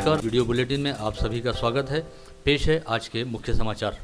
नमस्कार, video bulletin में आप सभी का स्वागत है। पेश है आज के मुख्य समाचार।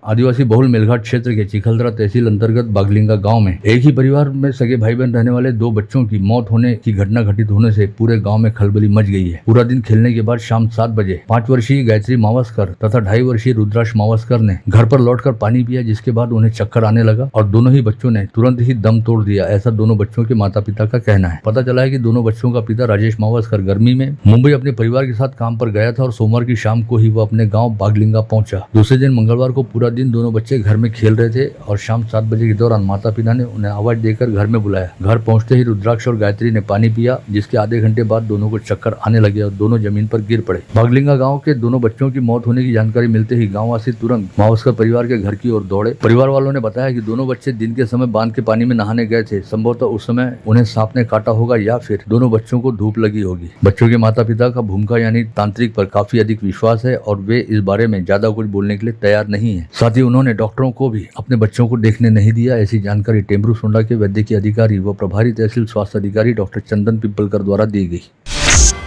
आदिवासी बहुल मेलघाट क्षेत्र के चिखलदरा तहसील अंतर्गत बागलिंगा गांव में एक ही परिवार में सगे भाई बहन रहने वाले दो बच्चों की मौत होने की घटना घटित होने से पूरे गांव में खलबली मच गई है। पूरा दिन खेलने के बाद शाम 7 बजे 5 वर्षीय गायत्री मावस्कर तथा 2.5 वर्षीय रुद्राक्ष मावस्कर ने घर पर लौटकर पानी पिया, जिसके बाद उन्हें चक्कर आने लगा और दोनों ही बच्चों ने तुरंत ही दम तोड़ दिया, ऐसा दोनों बच्चों के माता पिता का कहना है। पता चला है कि दोनों बच्चों का पिता राजेश मावस्कर गर्मी में मुंबई अपने परिवार के साथ काम पर गया था और सोमवार की शाम को ही वो अपने गाँव बागलिंगा पहुंचा। दूसरे दिन मंगलवार को पूरा दिन दोनों बच्चे घर में खेल रहे थे और शाम 7 बजे के दौरान माता पिता ने उन्हें आवाज देकर घर में बुलाया। घर पहुंचते ही रुद्राक्ष और गायत्री ने पानी पिया, जिसके आधे घंटे बाद दोनों को चक्कर आने लगे और दोनों जमीन पर गिर पड़े। बागलिंगा गांव के दोनों बच्चों की मौत होने की जानकारी मिलते ही गांववासी तुरंत मावस्कर परिवार के घर की ओर दौड़े। परिवार वालों ने बताया कि दोनों बच्चे दिन के समय बांध के पानी में नहाने गए थे। संभवतः उस समय उन्हें सांप ने काटा होगा या फिर दोनों बच्चों को धूप लगी होगी। बच्चों के माता पिता का भूमिका यानी तांत्रिक पर काफी अधिक विश्वास है और वे इस बारे में ज्यादा कुछ बोलने के लिए तैयार नहीं है। साथ ही उन्होंने डॉक्टरों को भी अपने बच्चों को देखने नहीं दिया। ऐसी जानकारी टेमरू सोंडा के वैद्यकीय अधिकारी व प्रभारी तहसील स्वास्थ्य अधिकारी डॉक्टर चंदन पिंपलकर द्वारा दी गई।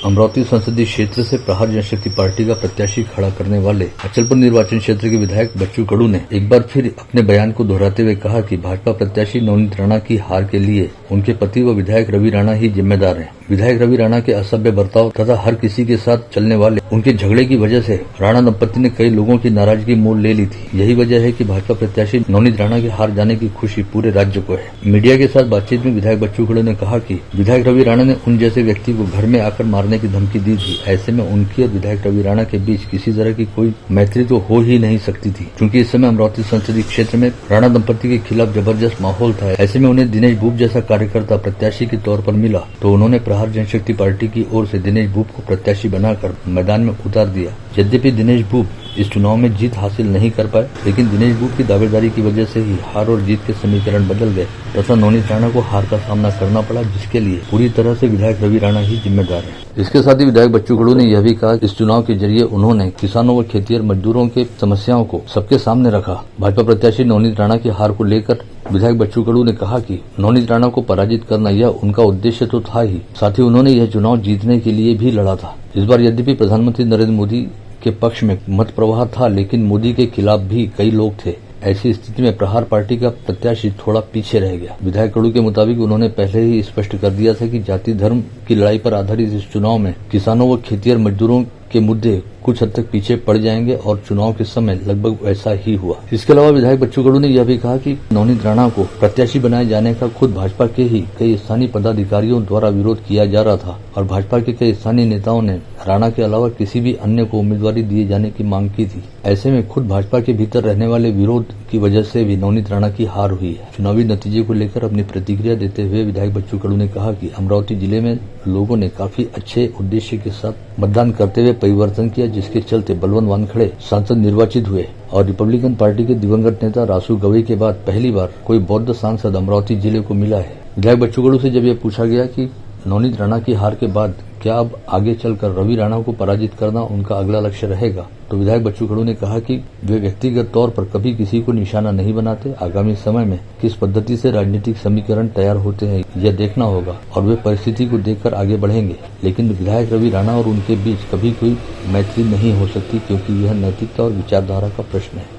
अमरावती संसदीय क्षेत्र से प्रहार जनशक्ति पार्टी का प्रत्याशी खड़ा करने वाले अचलपुर निर्वाचन क्षेत्र के विधायक बच्चू कडू ने एक बार फिर अपने बयान को दोहराते हुए कहा कि भाजपा प्रत्याशी नवनीत राणा की हार के लिए उनके पति व विधायक रवि राणा ही जिम्मेदार हैं। विधायक रवि राणा के असभ्य बर्ताव तथा हर किसी के साथ चलने वाले उनके झगड़े की वजह से राणा दंपति ने कई लोगों की नाराजगी मोल ले ली थी। यही वजह है कि भाजपा प्रत्याशी नवनीत राणा के हार जाने की खुशी पूरे राज्य को है। मीडिया के साथ बातचीत में विधायक बच्चू कडू ने कहा कि विधायक रवि राणा ने उन जैसे व्यक्ति को घर में आकर मारने की धमकी दी थी। ऐसे में उनकी और विधायक रवि राणा के बीच किसी तरह की कोई मैत्री तो हो ही नहीं सकती थी, क्योंकि इस समय अमरावती संसदीय क्षेत्र में राणा दंपति के खिलाफ जबरदस्त माहौल था। ऐसे में उन्हें दिनेश बूब जैसा कार्यकर्ता प्रत्याशी के तौर पर मिला तो उन्होंने प्रहार जनशक्ति पार्टी की ओर से दिनेश बूब को प्रत्याशी बनाकर मैदान में उतार दिया। यद्यपि दिनेश बूब इस चुनाव में जीत हासिल नहीं कर पाए, लेकिन दिनेश बूब की दावेदारी की वजह से ही हार और जीत के समीकरण बदल गए तथा नवनीत राणा को हार का सामना करना पड़ा, जिसके लिए पूरी तरह से विधायक रवि राणा ही जिम्मेदार है। इसके साथ ही विधायक बच्चू कडू ने यह भी कहा कि इस चुनाव के जरिए उन्होंने किसानों व खेतिहर मजदूरों के समस्याओं को सबके सामने रखा। भाजपा प्रत्याशी नवनीत राणा की हार को लेकर विधायक बच्चू कडू ने कहा कि नवनीत राणा को पराजित करना यह उनका उद्देश्य तो था ही, साथ ही उन्होंने यह चुनाव जीतने के लिए भी लड़ा था। इस बार यद्यपि प्रधानमंत्री नरेंद्र मोदी के पक्ष में मत प्रवाह था, लेकिन मोदी के खिलाफ भी कई लोग थे। ऐसी स्थिति में प्रहार पार्टी का प्रत्याशी थोड़ा पीछे रह गया। विधायक कडू के मुताबिक उन्होंने पहले ही स्पष्ट कर दिया था कि जाति धर्म की लड़ाई पर आधारित इस चुनाव में किसानों व खेतिहर मजदूरों के मुद्दे कुछ हद तक पीछे पड़ जाएंगे और चुनाव के समय लगभग वैसा ही हुआ। इसके अलावा विधायक बच्चू कडू ने यह भी कहा कि नवनीत राणा को प्रत्याशी बनाए जाने का खुद भाजपा के ही कई स्थानीय पदाधिकारियों द्वारा विरोध किया जा रहा था और भाजपा के कई स्थानीय नेताओं ने राणा के अलावा किसी भी अन्य को उम्मीदवारी दिए जाने की मांग की थी। ऐसे में खुद भाजपा के भीतर रहने वाले विरोध की वजह से भी नवनीत राणा की हार हुई है। चुनावी नतीजे को लेकर अपनी प्रतिक्रिया देते हुए विधायक बच्चू कडू ने कहा कि अमरावती जिले में लोगों ने काफी अच्छे उद्देश्य के साथ मतदान करते हुए परिवर्तन किया, जिसके चलते बलवंत वानखड़े सांसद निर्वाचित हुए और रिपब्लिकन पार्टी के दिवंगत नेता रासू गवई के बाद पहली बार कोई बौद्ध सांसद अमरावती जिले को मिला है। विधायक बच्चू कडू से जब यह पूछा गया कि नवनीत राणा की हार के बाद क्या अब आगे चलकर रवि राणा को पराजित करना उनका अगला लक्ष्य रहेगा, तो विधायक बच्चू कडू ने कहा कि वे व्यक्तिगत तौर पर कभी किसी को निशाना नहीं बनाते। आगामी समय में किस पद्धति से राजनीतिक समीकरण तैयार होते हैं यह देखना होगा और वे परिस्थिति को देखकर आगे बढ़ेंगे, लेकिन विधायक रवि राणा और उनके बीच कभी कोई मैत्री नहीं हो सकती, क्योंकि यह नैतिकता और विचारधारा का प्रश्न है।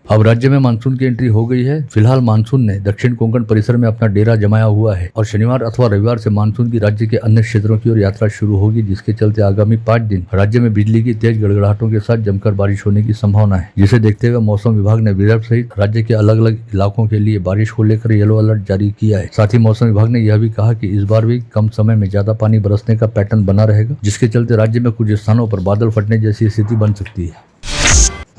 अब राज्य में मानसून की एंट्री हो गई है। फिलहाल मानसून ने दक्षिण कोंकण परिसर में अपना डेरा जमाया हुआ है और शनिवार अथवा रविवार से मानसून की राज्य के अन्य क्षेत्रों की ओर यात्रा शुरू होगी, जिसके चलते आगामी 5 दिन राज्य में बिजली की तेज गड़गड़ाहटों के साथ जमकर बारिश होने की संभावना है, जिसे देखते हुए मौसम विभाग ने विदर्भ सहित राज्य के अलग अलग इलाकों के लिए बारिश को लेकर येलो अलर्ट जारी किया है। साथ ही मौसम विभाग ने यह भी कहा कि इस बार भी कम समय में ज्यादा पानी बरसने का पैटर्न बना रहेगा, जिसके चलते राज्य में कुछ स्थानों पर बादल फटने जैसी स्थिति बन सकती है।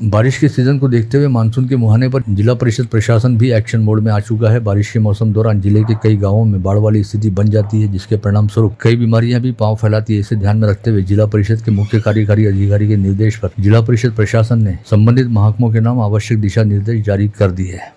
बारिश के सीजन को देखते हुए मानसून के मुहाने पर जिला परिषद प्रशासन भी एक्शन मोड में आ चुका है। बारिश के मौसम दौरान जिले के कई गांवों में बाढ़ वाली स्थिति बन जाती है, जिसके परिणाम स्वरूप कई बीमारियां भी पांव फैलाती है। इसे ध्यान में रखते हुए जिला परिषद के मुख्य कार्यकारी अधिकारी के निर्देश पर जिला परिषद प्रशासन ने संबंधित महकमों के नाम आवश्यक दिशा निर्देश जारी कर दिए हैं।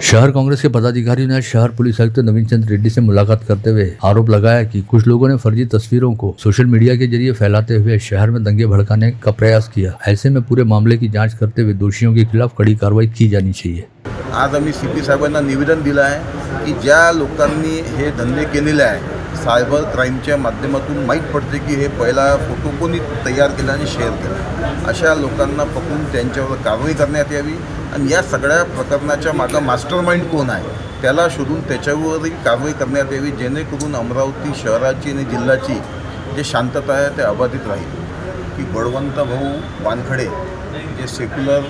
शहर कांग्रेस के पदाधिकारियों ने आज शहर पुलिस आयुक्त नवीन चंद्र रेड्डी से मुलाकात करते हुए आरोप लगाया कि कुछ लोगों ने फर्जी तस्वीरों को सोशल मीडिया के जरिए फैलाते हुए शहर में दंगे भड़काने का प्रयास किया। ऐसे में पूरे मामले की जांच करते हुए दोषियों के खिलाफ कड़ी कार्रवाई की जानी चाहिए। आज आम्ही CP साहेबांना निवेदन दिलं आहे की ज्या लोकांनी हे धंदे केलेले आहे सायबर क्राईमच्या माध्यमातून माहीत पडते की हे पहिला फोटो कोणी तयार केला आणि शेअर केला. अशा लोकांना पकडून त्यांच्यावर कारवाई करण्यात यावी आणि या सगळ्या प्रकरणाच्या मागं मास्टरमाइंड कोण आहे त्याला शोधून त्याच्यावरही कारवाई करण्यात यावी, जेणेकरून अमरावती शहराची आणि जिल्ह्याची जे शांतता आहे ते अबाधित राहील. की बळवंत भाऊ वानखडे जे सेक्युलर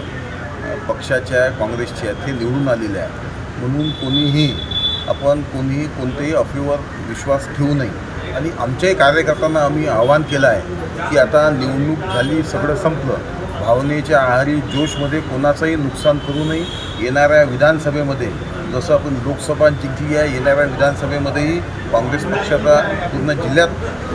पक्षाच्या काँग्रेसचे आहेत हे निवडून आलेले आहे, म्हणून कोणीही कोणत्याही अफवेवर विश्वास ठेवू नये. आणि आमच्याही कार्यकर्त्यांना आम्ही आवाहन केलं आहे की आता निवडणूक झाली, सगळं संपलं, भावनेच्या आहारी जोशमध्ये कोणाचंही नुकसान करू नये. येणाऱ्या विधानसभेमध्ये जसं आपण लोकसभा जिंकली आहे, येणाऱ्या विधानसभेमध्येही काँग्रेस पक्षाचा पूर्ण जिल्ह्यात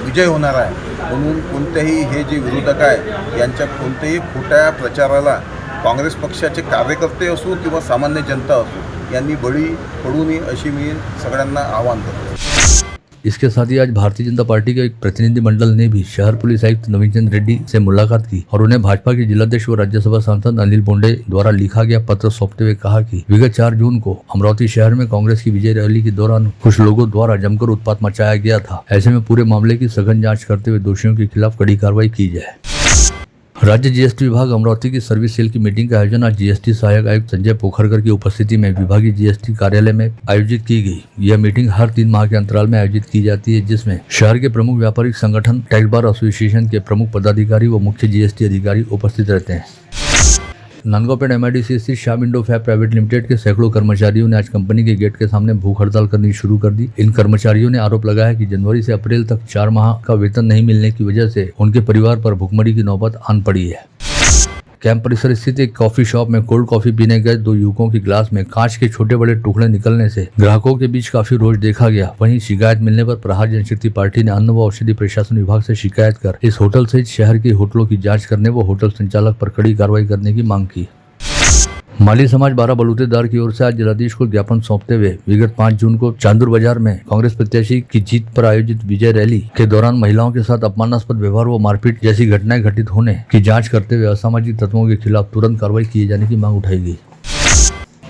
विजय होणार आहे. म्हणून कोणत्याही हे जे विरोधक आहे यांच्या कोणत्याही खोट्या प्रचाराला काँग्रेस पक्षाचे कार्यकर्ते असो किंवा सामान्य जनता असो यांनी बळी पडू नये अशी मी सगळ्यांना आवाहन करतो. इसके साथ ही आज भारतीय जनता पार्टी के एक प्रतिनिधिमंडल ने भी शहर पुलिस आयुक्त नवीन चंद्र रेड्डी से मुलाकात की और उन्हें भाजपा के जिलाध्यक्ष व राज्यसभा सांसद अनिल बोंडे द्वारा लिखा गया पत्र सौंपते हुए कहा कि विगत 4 जून को अमरावती शहर में कांग्रेस की विजय रैली के दौरान कुछ लोगों द्वारा जमकर उत्पात मचाया गया था. ऐसे में पूरे मामले की सघन जाँच करते हुए दोषियों के खिलाफ कड़ी कार्रवाई की जाए. राज्य जीएसटी विभाग अमरावती की सर्विस सेल की मीटिंग का आयोजन आज जीएसटी सहायक आयुक्त संजय पोखरकर की उपस्थिति में विभागीय जीएसटी कार्यालय में आयोजित की गई. यह मीटिंग हर 3 माह के अंतराल में आयोजित की जाती है, जिसमें शहर के प्रमुख व्यापारिक संगठन, टैक्स बार एसोसिएशन के प्रमुख पदाधिकारी व मुख्य जीएसटी अधिकारी उपस्थित रहते हैं. नांदगांवपेट एमआईडीसी स्थित Shyam Indo Fab private limited के सैकड़ों कर्मचारियों ने आज कंपनी के गेट के सामने भूख हड़ताल करनी शुरू कर दी. इन कर्मचारियों ने आरोप लगाया कि जनवरी से अप्रैल तक 4 माह का वेतन नहीं मिलने की वजह से उनके परिवार पर भुखमरी की नौबत आन पड़ी है. कैंप परिसर स्थित एक कॉफी शॉप में कोल्ड कॉफी पीने गए 2 युवकों के गिलास में कांच के छोटे बड़े टुकड़े निकलने से ग्राहकों के बीच काफी रोष देखा गया. वहीं शिकायत मिलने पर प्रहार जनशक्ति पार्टी ने अन्न व औषधि प्रशासन विभाग से शिकायत कर इस होटल सहित शहर के होटलों की जांच करने व होटल संचालक पर कड़ी कार्रवाई करने की मांग की. माली समाज 12 बलूतेदार की ओर से आज जिलाधीश को ज्ञापन सौंपते हुए विगत 5 जून को चांदूर बाजार में कांग्रेस प्रत्याशी की जीत पर आयोजित विजय रैली के दौरान महिलाओं के साथ अपमानास्पद व्यवहार व मारपीट जैसी घटनाएं घटित होने की जांच करते हुए असामाजिक तत्वों के खिलाफ तुरंत कार्रवाई किए जाने की मांग उठाई गई.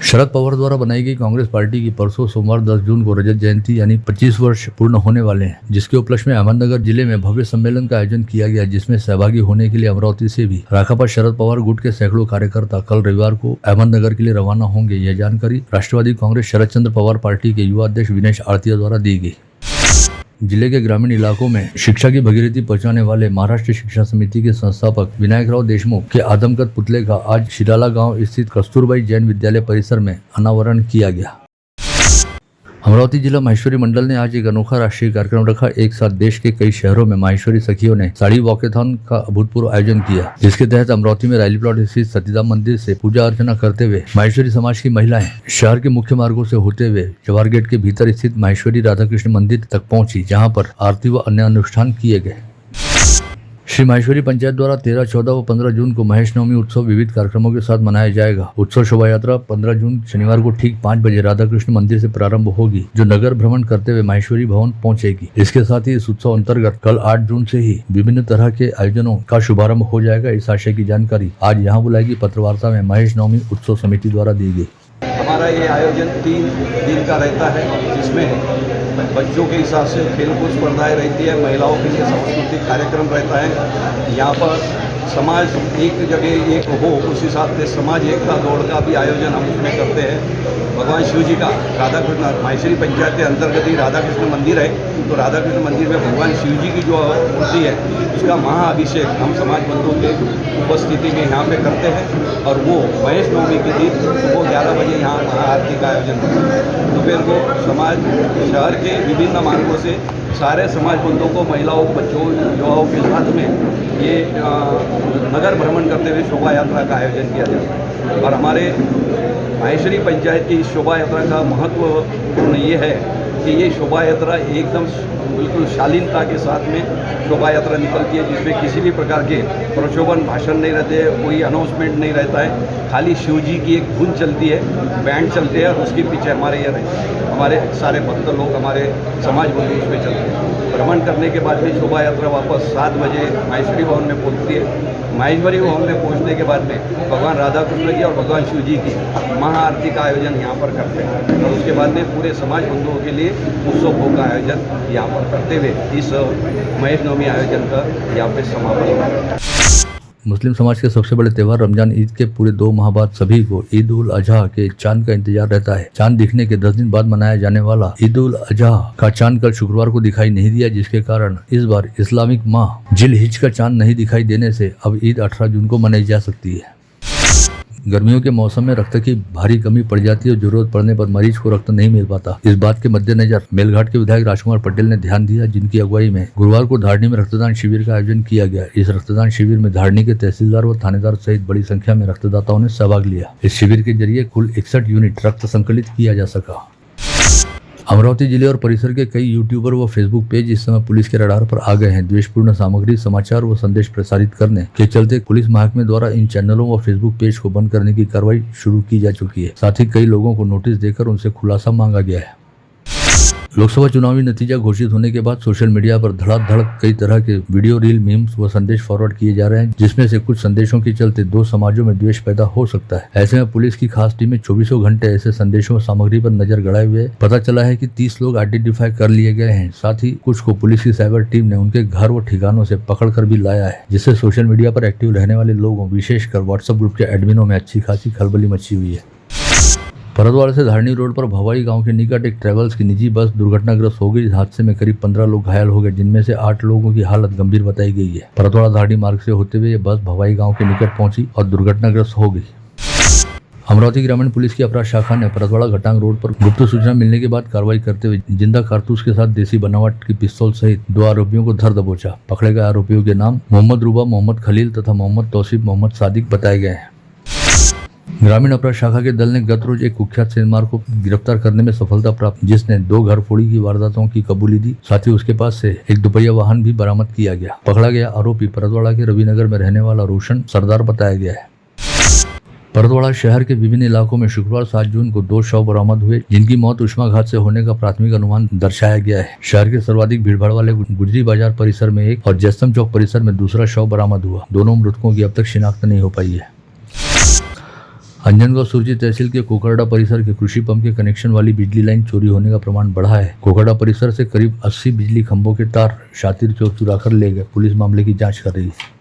शरद पवार द्वारा बनाई गई कांग्रेस पार्टी की परसों सोमवार 10 जून को रजत जयंती यानी 25 वर्ष पूर्ण होने वाले हैं, जिसके उपलक्ष्य में अहमदनगर जिले में भव्य सम्मेलन का आयोजन किया गया, जिसमें सहभागी होने के लिए अमरावती से भी राकापा शरद पवार गुट के सैकड़ों कार्यकर्ता कल रविवार को अहमदनगर के लिए रवाना होंगे. यह जानकारी राष्ट्रवादी कांग्रेस शरद चंद्र पवार पार्टी के युवा अध्यक्ष विनेश आड़तिया द्वारा दी गई. जिले के ग्रामीण इलाकों में शिक्षा की भगीरथी पहुंचाने वाले महाराष्ट्र शिक्षा समिति के संस्थापक विनायकराव देशमुख के आदमकद पुतले का आज शिराला गांव स्थित कस्तूरबाई जैन विद्यालय परिसर में अनावरण किया गया. अमरावती जिला माहेश्वरी मंडल ने आज एक अनोखा राष्ट्रीय कार्यक्रम रखा. एक साथ देश के कई शहरों में माहेश्वरी सखियों ने साड़ी वॉकेथॉन का अभूतपूर्व आयोजन किया, जिसके तहत अमरावती में रैली प्लॉट स्थित सतीदाम मंदिर से पूजा अर्चना करते हुए माहेश्वरी समाज की महिलाएं शहर के मुख्य मार्गों से होते हुए जवाहर गेट के भीतर स्थित माहेश्वरी राधाकृष्ण मंदिर तक पहुंची, जहां पर आरती व अन्य अनुष्ठान किए गए. श्री माहेश्वरी पंचायत द्वारा 13, 14 व 15 जून को महेश नवमी उत्सव विविध कार्यक्रमों के साथ मनाया जाएगा. उत्सव शोभा यात्रा 15 जून शनिवार को ठीक 5 बजे राधाकृष्ण मंदिर से प्रारंभ होगी, जो नगर भ्रमण करते हुए माहेश्वरी भवन पहुंचेगी. इसके साथ ही इस उत्सव अंतर्गत कल 8 जून से ही विभिन्न तरह के आयोजनों का शुभारंभ हो जाएगा. इस आशय की जानकारी आज यहाँ बुलाई पत्रवार्ता में महेश नवमी उत्सव समिति द्वारा दी गई. हमारा ये आयोजन 3 दिन का रहता है, जिसमें बच्चों के हिसाब से खेलकूद स्पर्धाएँ रहती है, महिलाओं के लिए सांस्कृतिक कार्यक्रम रहता है. यहाँ पर समाज एक जगह एक हो, उस हिसाब से समाज एकता दौड़ का भी आयोजन हम उसमें करते हैं. भगवान शिव जी का राधाकृष्ण माहेश्वरी पंचायत के अंतर्गत ही राधाकृष्ण मंदिर है, तो राधाकृष्ण मंदिर में भगवान शिव जी की जो मूर्ति है उसका महाअभिषेक हम समाज बंधुओं के उपस्थिति में यहाँ पे करते हैं. और वो महेश नवमी के दिन सुबह 11 बजे यहाँ महाआरती का आयोजन करते हैं. दोपहर को समाज शहर के विभिन्न मार्गों से सारे समाज बंधुओं को, महिलाओं, बच्चों, युवाओं के साथ में ये नगर भ्रमण करते हुए शोभा यात्रा का आयोजन किया जाता है. और हमारे माहेश्वरी पंचायत की इस शोभा यात्रा का महत्वपूर्ण ये है कि ये शोभा यात्रा एकदम बिल्कुल शालीनता के साथ में शोभा यात्रा निकलती है, जिसमें किसी भी प्रकार के प्रशोभन भाषण नहीं रहते हैं, कोई अनाउंसमेंट नहीं रहता है. खाली शिव जी की एक धुन चलती है, बैंड चलते हैं और उसके पीछे हमारे ये रहते हैं, हमारे सारे भक्त लोग, हमारे समाज बंधु उसमें चलते हैं. भ्रमण करने के बाद में शोभा यात्रा वापस 7 बजे माहेश्वरी भवन में पहुंचती है। माहेश्वरी भवन में पहुंचने के बाद में भगवान राधा कृष्ण की और भगवान शिव जी की महाआरती का आयोजन यहाँ पर करते हैं और उसके बाद में पूरे समाज बंधुओं के लिए उत्सव भोग का आयोजन यहाँ पर करते हुए इस महेश नवमी आयोजन का यहाँ पे समापन हुआ। मुस्लिम समाज के सबसे बड़े त्योहार रमजान ईद के पूरे 2 माह बाद सभी को ईद उल अजहा के चांद का इंतजार रहता है। चांद दिखने के 10 दिन बाद मनाया जाने वाला ईद उल अजहा का चांद कल शुक्रवार को दिखाई नहीं दिया, जिसके कारण इस बार इस्लामिक माह जिल हिज का चांद नहीं दिखाई देने से अब ईद 18 जून को मनाई जा सकती है। गर्मियों के मौसम में रक्त की भारी कमी पड़ जाती है और जरूरत पड़ने पर मरीज को रक्त नहीं मिल पाता। इस बात के मद्देनजर मेलघाट के विधायक राजकुमार पटेल ने ध्यान दिया, जिनकी अगुवाई में गुरुवार को धारनी में रक्तदान शिविर का आयोजन किया गया। इस रक्तदान शिविर में धारनी के तहसीलदार व थानेदार सहित बड़ी संख्या में रक्तदाताओं ने सहभाग लिया। इस शिविर के जरिए कुल 61 यूनिट रक्त संकलित किया जा सका। अमरावती जिले और परिसर के कई यूट्यूबर व फेसबुक पेज इस समय पुलिस के रडार पर आ गए हैं। द्वेषपूर्ण सामग्री, समाचार व संदेश प्रसारित करने के चलते पुलिस महकमे द्वारा इन चैनलों व फेसबुक पेज को बंद करने की कार्रवाई शुरू की जा चुकी है। साथ ही कई लोगों को नोटिस देकर उनसे खुलासा मांगा गया है। लोकसभा चुनावी नतीजा घोषित होने के बाद सोशल मीडिया पर धड़ाधड़ कई तरह के वीडियो, रील, मीम्स व संदेश फॉरवर्ड किए जा रहे हैं, जिसमें से कुछ संदेशों के चलते 2 समाजों में द्वेष पैदा हो सकता है। ऐसे में पुलिस की खास टीमें 24 घंटे ऐसे संदेशों और सामग्री पर नजर गड़ाए हुए। पता चला है कि 30 लोग आइडेंटिफाई कर लिए गए हैं। साथ ही कुछ को पुलिस की साइबर टीम ने उनके घर व ठिकानों से पकड़ कर भी लाया है, जिससे सोशल मीडिया पर एक्टिव रहने वाले लोगों, विशेषकर व्हाट्सएप ग्रुप के एडमिनों में अच्छी खासी खलबली मची हुई है। परतवाड़ा से धारनी रोड पर भवाई गांव के निकट एक ट्रेवल्स की निजी बस दुर्घटनाग्रस्त हो गई। इस हादसे में करीब 15 लोग घायल हो गए, जिनमें से 8 लोगों की हालत गंभीर बताई गई है। परतवाड़ा धारनी मार्ग से होते हुए ये बस भवाई गांव के निकट पहुंची और दुर्घटनाग्रस्त हो गई। अमरावती ग्रामीण पुलिस की अपराध शाखा ने परतवाड़ा घटांग रोड पर गुप्त सूचना मिलने के बाद कार्रवाई करते हुए जिंदा कारतूस के साथ देसी बनावट की पिस्तौल सहित 2 आरोपियों को धर दबोचा। पकड़े गए आरोपियों के नाम मोहम्मद रूबा, मोहम्मद खलील तथा मोहम्मद तौसीफ, मोहम्मद सादिक बताए गए हैं। ग्रामीण अपराध शाखा के दल ने गत रोज एक कुख्यात सेंधमार को गिरफ्तार करने में सफलता प्राप्त, जिसने 2 घर फोड़ी की वारदातों की कबूली दी। साथ ही उसके पास से एक दुपहिया वाहन भी बरामद किया गया। पकड़ा गया आरोपी परतवाड़ा के रविनगर में रहने वाला रोशन सरदार बताया गया है। परतवाड़ा शहर के विभिन्न इलाकों में शुक्रवार 7 जून को 2 शव बरामद हुए, जिनकी मौत उष्माघात से होने का प्राथमिक अनुमान दर्शाया गया है। शहर के सर्वाधिक भीड़भाड़ वाले गुजरी बाजार परिसर में एक और जैसम चौक परिसर में दूसरा शव बरामद हुआ। दोनों मृतकों की अब तक शिनाख्त नहीं हो पाई है। अंजनगांव सुरजी तहसील के कोकरडा परिसर के कृषि पंप के कनेक्शन वाली बिजली लाइन चोरी होने का प्रमाण बढ़ा है। कोकरडा परिसर से करीब 80 बिजली खंभों के तार शातिर चौक चुराकर ले गए। पुलिस मामले की जांच कर रही है।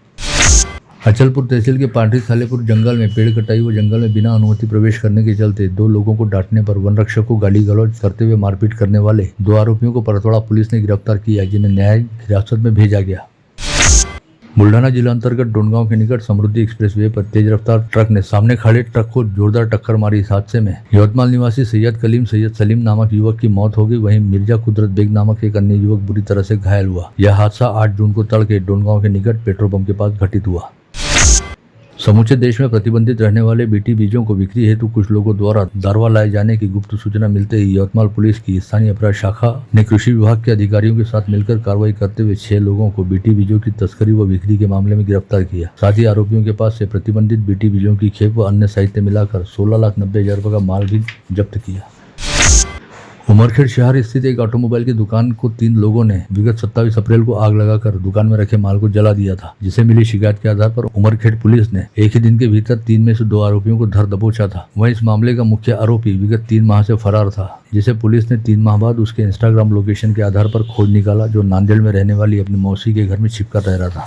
अचलपुर तहसील के पांडरी सालेपुर जंगल में पेड़ कटाई व जंगल में बिना अनुमति प्रवेश करने के चलते 2 लोगों को डांटने पर वन रक्षक को गाली गलौज करते हुए मारपीट करने वाले 2 आरोपियों को परतवाड़ा पुलिस ने गिरफ्तार किया, जिन्हें न्यायिक हिरासत में भेजा गया। बुल्ढाना जिला अंतर्गत डोनगांव के निकट समृद्धि एक्सप्रेसवे पर तेज रफ्तार ट्रक ने सामने खड़े ट्रक को जोरदार टक्कर मारी। इस हादसे में यवतमाल निवासी सैयद कलीम सैयद सलीम नामक युवक की मौत हो गई। वहीं मिर्जा कुदरत बेग नामक एक अन्य युवक बुरी तरह से घायल हुआ। यह हादसा 8 जून को तड़के डोनगांव के निकट पेट्रोल पंप के पास घटित हुआ। समूचे देश में प्रतिबंधित रहने वाले बीटी बीजों को बिक्री हेतु कुछ लोगों द्वारा दारवा लाए जाने की गुप्त सूचना मिलते ही यवतमाल पुलिस की स्थानीय अपराध शाखा ने कृषि विभाग के अधिकारियों के साथ मिलकर कार्रवाई करते हुए 6 लोगों को बीटी बीजों की तस्करी व बिक्री के मामले में गिरफ्तार किया। साथ ही आरोपियों के पास से प्रतिबंधित बीटी बीजों की खेप व अन्य साहित्य मिलाकर 16,90,000 रुपये का माल भी जब्त किया। उमरखेड़ शहर स्थित एक ऑटोमोबाइल की दुकान को 3 लोगों ने विगत 27 अप्रैल को आग लगाकर दुकान में रखे माल को जला दिया था, जिसे मिली शिकायत के आधार पर उमरखेड़ पुलिस ने एक ही दिन के भीतर 3 में से 2 आरोपियों को धर दबोचा था। वहीं इस मामले का मुख्य आरोपी विगत 3 माह से फरार था, जिसे पुलिस ने 3 माह बाद उसके इंस्टाग्राम लोकेशन के आधार पर खोज निकाला, जो नांदेड़ में रहने वाली अपनी मौसी के घर में छिपकर रह रहा था।